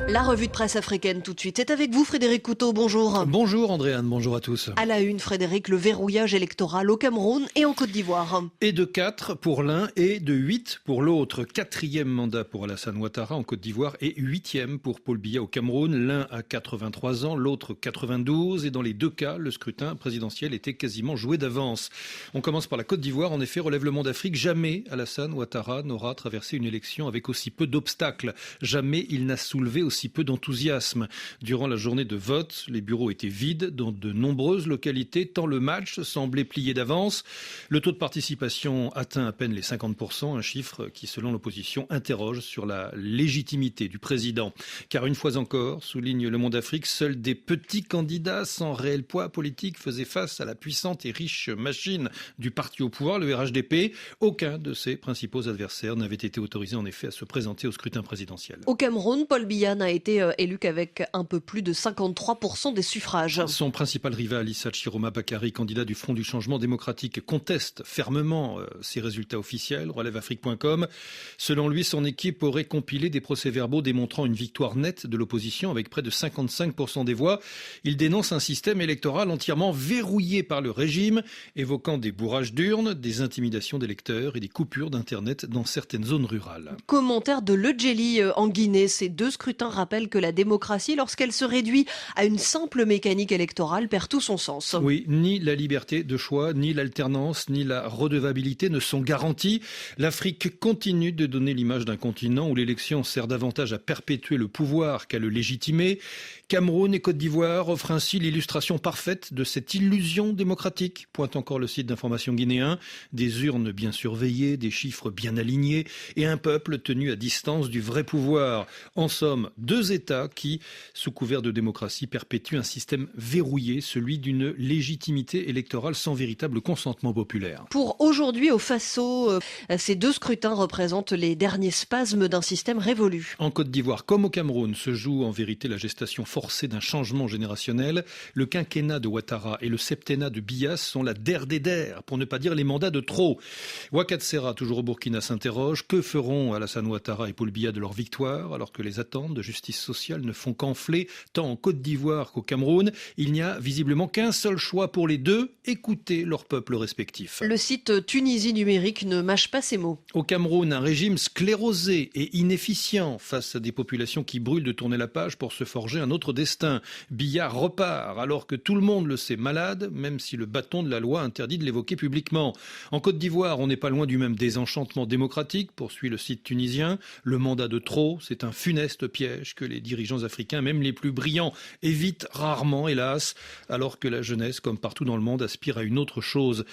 La revue de presse africaine tout de suite. C'est avec vous Frédéric Couteau, bonjour. Bonjour Andréane, bonjour à tous. À la une, Frédéric, le verrouillage électoral au Cameroun et en Côte d'Ivoire. Et de 4 pour l'un et de 8 pour l'autre. 4e mandat pour Alassane Ouattara en Côte d'Ivoire et 8e pour Paul Biya au Cameroun. L'un à 83 ans, l'autre 92. Et dans les deux cas, le scrutin présidentiel était quasiment joué d'avance. On commence par la Côte d'Ivoire. En effet, relève le monde d'Afrique. Jamais Alassane Ouattara n'aura traversé une élection avec aussi peu d'obstacles. Jamais il n'a soulevé aussi peu d'enthousiasme. Durant la journée de vote, les bureaux étaient vides dans de nombreuses localités, tant le match semblait plié d'avance. Le taux de participation atteint à peine les 50%, un chiffre qui, selon l'opposition, interroge sur la légitimité du président. Car une fois encore, souligne Le Monde Afrique, seuls des petits candidats sans réel poids politique faisaient face à la puissante et riche machine du parti au pouvoir, le RHDP. Aucun de ses principaux adversaires n'avait été autorisé en effet à se présenter au scrutin présidentiel. Au Cameroun, Paul Biya n'a été élu qu'avec un peu plus de 53% des suffrages. Son principal rival, Issa Chiroma Bakary, candidat du Front du Changement démocratique, conteste fermement ces résultats officiels, relève Afrique.com. Selon lui, son équipe aurait compilé des procès-verbaux démontrant une victoire nette de l'opposition avec près de 55% des voix. Il dénonce un système électoral entièrement verrouillé par le régime, évoquant des bourrages d'urnes, des intimidations d'électeurs et des coupures d'Internet dans certaines zones rurales. Commentaire de Le Djeli en Guinée. Ces deux scrutins rappellent que la démocratie, lorsqu'elle se réduit à une simple mécanique électorale, perd tout son sens. Oui, ni la liberté de choix, ni l'alternance, ni la redevabilité ne sont garanties. L'Afrique continue de donner l'image d'un continent où l'élection sert davantage à perpétuer le pouvoir qu'à le légitimer. Cameroun et Côte d'Ivoire offrent ainsi l'illustration parfaite de cette illusion démocratique, pointe encore le site d'information guinéen. Des urnes bien surveillées, des chiffres bien alignés et un peuple tenu à distance du vrai pouvoir. En somme, deux États qui, sous couvert de démocratie, perpétuent un système verrouillé, celui d'une légitimité électorale sans véritable consentement populaire. Pour aujourd'hui, au Faso, ces deux scrutins représentent les derniers spasmes d'un système révolu. En Côte d'Ivoire, comme au Cameroun, se joue en vérité la gestation forcée d'un changement générationnel. Le quinquennat de Ouattara et le septennat de Biya sont la der des der, pour ne pas dire les mandats de trop. Ouakatsera, toujours au Burkina, s'interroge. Que feront Alassane Ouattara et Paul Biya de leur victoire, alors que les attentes de justice sociale ne font qu'enfler, tant en Côte d'Ivoire qu'au Cameroun? Il n'y a visiblement qu'un seul choix pour les deux, écouter leur peuple respectif. Le site Tunisie numérique ne mâche pas ses mots. Au Cameroun, un régime sclérosé et inefficient face à des populations qui brûlent de tourner la page pour se forger un autre destin. Biya repart alors que tout le monde le sait malade, même si le bâton de la loi interdit de l'évoquer publiquement. En Côte d'Ivoire, on n'est pas loin du même désenchantement démocratique, poursuit le site tunisien. Le mandat de trop, c'est un funeste piège que les dirigeants africains, même les plus brillants, évitent rarement, hélas, alors que la jeunesse, comme partout dans le monde, aspire à une autre chose.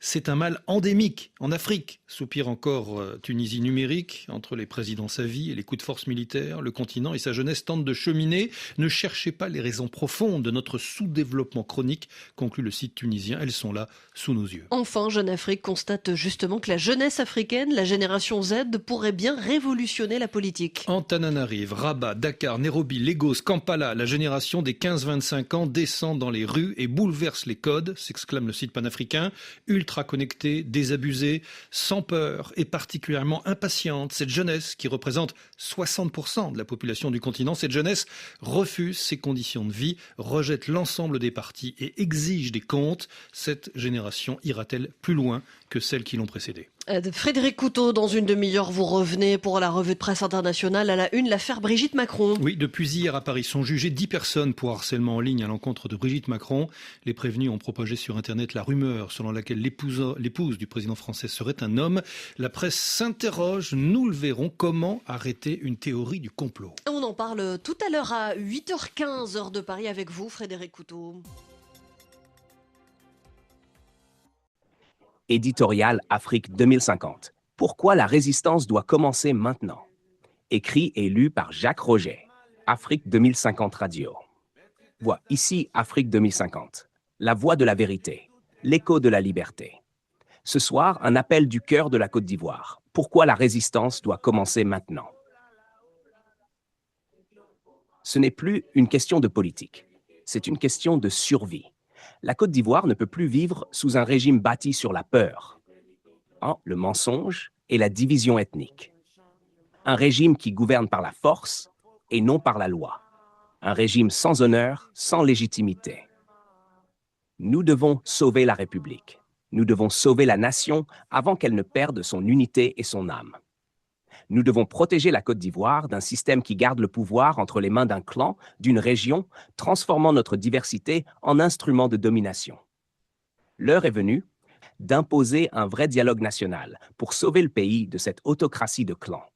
C'est un mal endémique en Afrique, soupire encore Tunisie numérique. Entre les présidents sa vie et les coups de force militaires, le continent et sa jeunesse tentent de cheminer. Ne cherchez pas les raisons profondes de notre sous-développement chronique, conclut le site tunisien. Elles sont là, sous nos yeux. Enfin, Jeune Afrique constate justement que la jeunesse africaine, la génération Z, pourrait bien révolutionner la politique. Antananarive, Rabat, Dakar, Nairobi, Lagos, Kampala, la génération des 15-25 ans descend dans les rues et bouleverse les codes, s'exclame le site panafricain. Ultra connectée, désabusée, sans peur et particulièrement impatiente. Cette jeunesse, qui représente 60% de la population du continent, cette jeunesse refuse ces conditions de vie, rejette l'ensemble des partis et exige des comptes. Cette génération ira-t-elle plus loin que celles qui l'ont précédée? Frédéric Couteau, dans une demi-heure, vous revenez pour la revue de presse internationale. À la une, l'affaire Brigitte Macron. Oui, depuis hier à Paris sont jugées 10 personnes pour harcèlement en ligne à l'encontre de Brigitte Macron. Les prévenus ont propagé sur Internet la rumeur selon laquelle l'épouse du président français serait un homme. La presse s'interroge, nous le verrons, comment arrêter une théorie du complot. On en parle tout à l'heure à 8h15, heure de Paris, avec vous, Frédéric Couteau. Éditorial Afrique 2050. Pourquoi la résistance doit commencer maintenant? Écrit et lu par Jacques Roget. Afrique 2050 Radio. Voix ici Afrique 2050. La voix de la vérité. L'écho de la liberté. Ce soir, un appel du cœur de la Côte d'Ivoire. Pourquoi la résistance doit commencer maintenant? Ce n'est plus une question de politique. C'est une question de survie. La Côte d'Ivoire ne peut plus vivre sous un régime bâti sur la peur, le mensonge et la division ethnique. Un régime qui gouverne par la force et non par la loi. Un régime sans honneur, sans légitimité. Nous devons sauver la République. Nous devons sauver la nation avant qu'elle ne perde son unité et son âme. Nous devons protéger la Côte d'Ivoire d'un système qui garde le pouvoir entre les mains d'un clan, d'une région, transformant notre diversité en instrument de domination. L'heure est venue d'imposer un vrai dialogue national pour sauver le pays de cette autocratie de clans.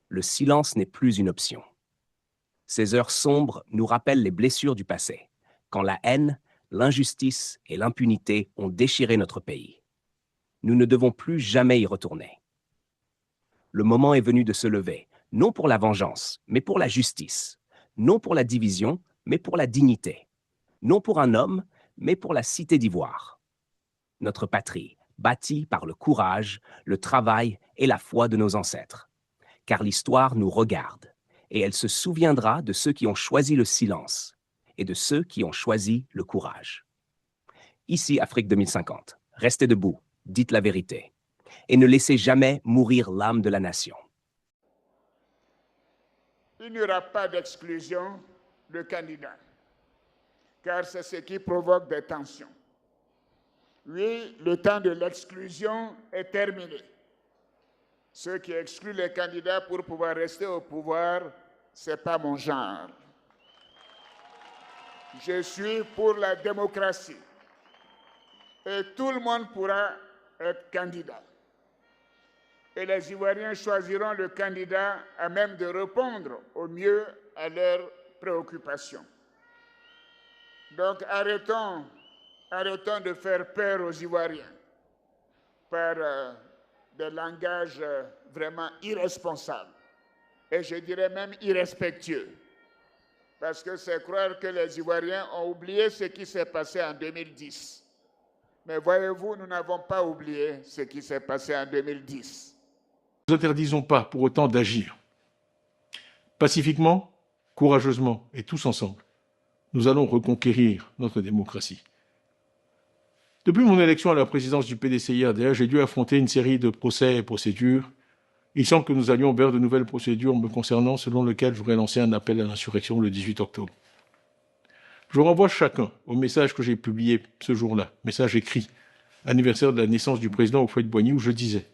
Le silence n'est plus une option. Ces heures sombres nous rappellent les blessures du passé, quand la haine, l'injustice et l'impunité ont déchiré notre pays. Nous ne devons plus jamais y retourner. Le moment est venu de se lever, non pour la vengeance, mais pour la justice, non pour la division, mais pour la dignité, non pour un homme, mais pour la cité d'Ivoire. Notre patrie, bâtie par le courage, le travail et la foi de nos ancêtres. Car l'histoire nous regarde, et elle se souviendra de ceux qui ont choisi le silence et de ceux qui ont choisi le courage. Ici, Afrique 2050, restez debout, dites la vérité, et ne laissez jamais mourir l'âme de la nation. Il n'y aura pas d'exclusion de candidats, car c'est ce qui provoque des tensions. Oui, le temps de l'exclusion est terminé. Ceux qui excluent les candidats pour pouvoir rester au pouvoir, ce n'est pas mon genre. Je suis pour la démocratie. Et tout le monde pourra être candidat. Et les Ivoiriens choisiront le candidat à même de répondre au mieux à leurs préoccupations. Donc arrêtons de faire peur aux Ivoiriens par des langages vraiment irresponsables, et je dirais même irrespectueux, parce que c'est croire que les Ivoiriens ont oublié ce qui s'est passé en 2010. Mais voyez-vous, nous n'avons pas oublié ce qui s'est passé en 2010. Nous n'interdisons pas pour autant d'agir. Pacifiquement, courageusement et tous ensemble, nous allons reconquérir notre démocratie. Depuis mon élection à la présidence du PDCI-RDA, j'ai dû affronter une série de procès et procédures. Il semble que nous allions vers de nouvelles procédures me concernant, selon lesquelles j'aurais lancé un appel à l'insurrection le 18 octobre. Je renvoie chacun au message que j'ai publié ce jour-là, message écrit, anniversaire de la naissance du président Houphouët-Boigny, où je disais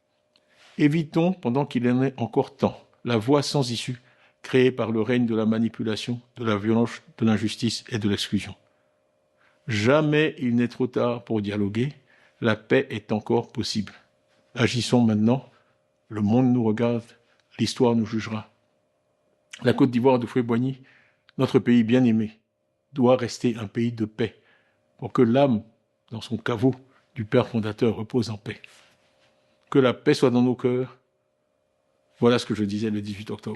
« Évitons, pendant qu'il en est encore temps, la voie sans issue créée par le règne de la manipulation, de la violence, de l'injustice et de l'exclusion. Jamais il n'est trop tard pour dialoguer, la paix est encore possible. Agissons maintenant, le monde nous regarde, l'histoire nous jugera. La Côte d'Ivoire de Houphouët-Boigny, notre pays bien-aimé, doit rester un pays de paix, pour que l'âme, dans son caveau du Père fondateur, repose en paix. Que la paix soit dans nos cœurs. Voilà ce que je disais le 18 octobre.